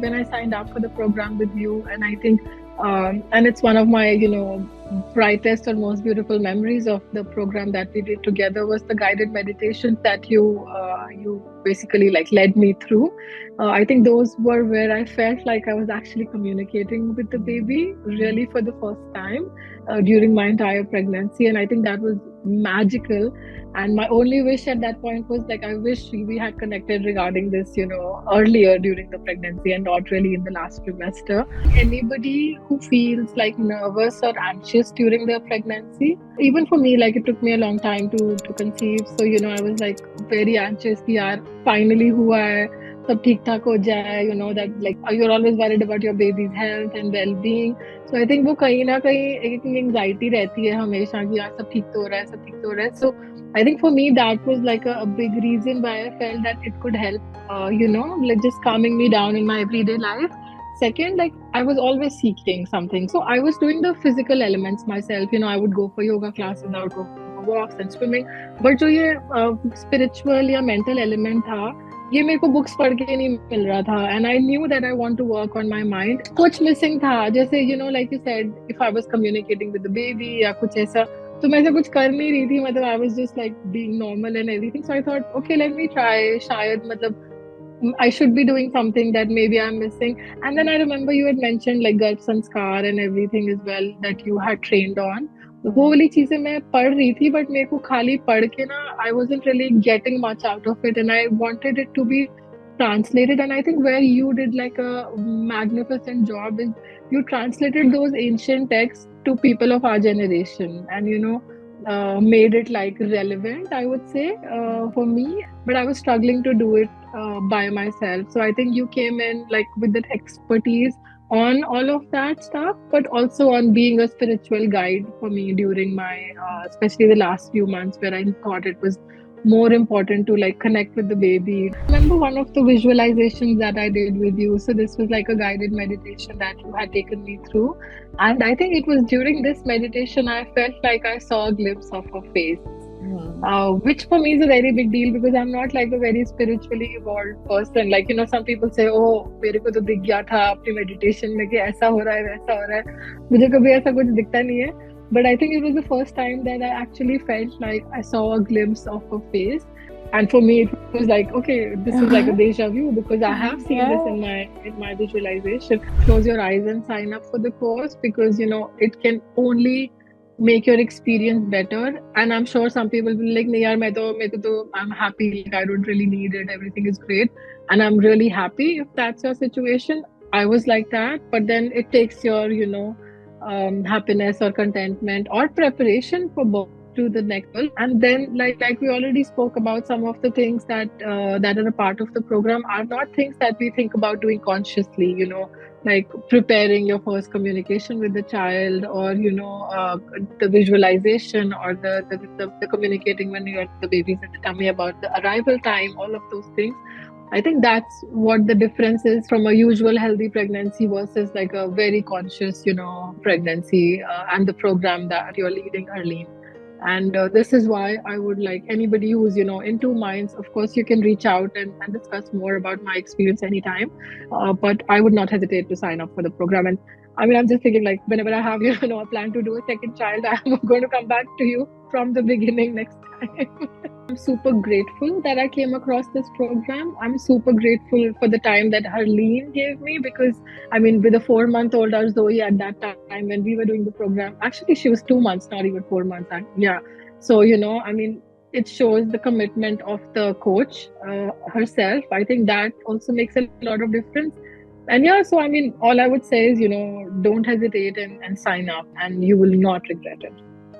when I signed up for the program with you, and I think, and it's one of my, brightest or most beautiful memories of the program that we did together was the guided meditations that you basically like led me through. I think those were where I felt like I was actually communicating with the baby really for the first time during my entire pregnancy, and I think that was magical. And my only wish at that point was like, I wish we had connected regarding this, earlier during the pregnancy and not really in the last trimester. Anybody who feels like nervous or anxious during their pregnancy, even for me, like it took me a long time to conceive. So, I was like very anxious कि यार finally हुआ है, सब ठीक ठाक हो जाए, that like you're always worried about your baby's health and well-being. So I think वो कहीं ना कहीं एक anxiety रहती है हमेशा कि यार सब ठीक तो हो रहा है, सब ठीक तो हो रहा है. So I think for me that was like a big reason why I felt that it could help, like just calming me down in my everyday life. Second, like I was always seeking something. So I was doing the physical elements myself. I would go for yoga classes, I would go for walks and swimming. But जो ये spiritual या mental element था, ये मेरे को books पढ़ के नहीं मिल रहा था. And I knew that I want to work on my mind. कुछ missing था, जैसे like you said, if I was communicating with the baby या कुछ ऐसा, तो मैं ऐसा कुछ कर नहीं रही थी. मतलब I was just like being normal and everything. So I thought, okay, let me try. शायद मतलब I should be doing something that maybe I'm missing. And then I remember you had mentioned like Garb Sanskar and everything as well that you had trained on. वो वाली चीजें मैं पढ़ रही थी, but मेरे को खाली पढ़ के ना, I wasn't really getting much out of it, and I wanted it to be translated. And I think where you did like a magnificent job is you translated those ancient texts to people of our generation, and made it like relevant, I would say, for me. But I was struggling to do it by myself. So I think you came in like with that expertise on all of that stuff, but also on being a spiritual guide for me during my, especially the last few months where I thought it was more important to like connect with the baby. I remember one of the visualizations that I did with you. So this was like a guided meditation that you had taken me through. And I think it was during this meditation I felt like I saw a glimpse of her face. Which for me is a very big deal because I'm not like a very spiritually evolved person. Like, some people say, oh, मेरे को तो दिख गया था अपनी meditation में कि ऐसा हो रहा है, वैसा हो रहा है. मुझे कभी ऐसा कुछ दिखता नहीं है. But I think it was the first time that I actually felt like I saw a glimpse of her face. And for me, it was like, okay, this is like a deja vu because I have seen this in my visualization. Close your eyes and sign up for the course because, it can only make your experience better. And I'm sure some people will be like, nahi yaar, I'm happy, like I don't really need it, everything is great. And I'm really happy if that's your situation. I was like that, but then it takes your, happiness or contentment or preparation for both to the next level. And then like we already spoke about, some of the things that that are a part of the program are not things that we think about doing consciously, like preparing your first communication with the child, or the visualization, or the communicating when you're the baby's at the tummy about the arrival time, all of those things. I think that's what the difference is from a usual healthy pregnancy versus like a very conscious, pregnancy, and the program that you're leading, Arlene. And this is why I would like anybody who's, in two minds, of course, you can reach out and discuss more about my experience anytime. But I would not hesitate to sign up for the program. And I mean, I'm just thinking like whenever I have, a plan to do a second child, I'm going to come back to you from the beginning next time. I'm super grateful that I came across this program. I'm super grateful for the time that Harleen gave me because, I mean, with a 4-month-old or Zoe at that time when we were doing the program, actually, she was 2 months, not even 4 months. Yeah. So, I mean, it shows the commitment of the coach herself. I think that also makes a lot of difference. And yeah, so I mean, all I would say is, don't hesitate and sign up, and you will not regret it.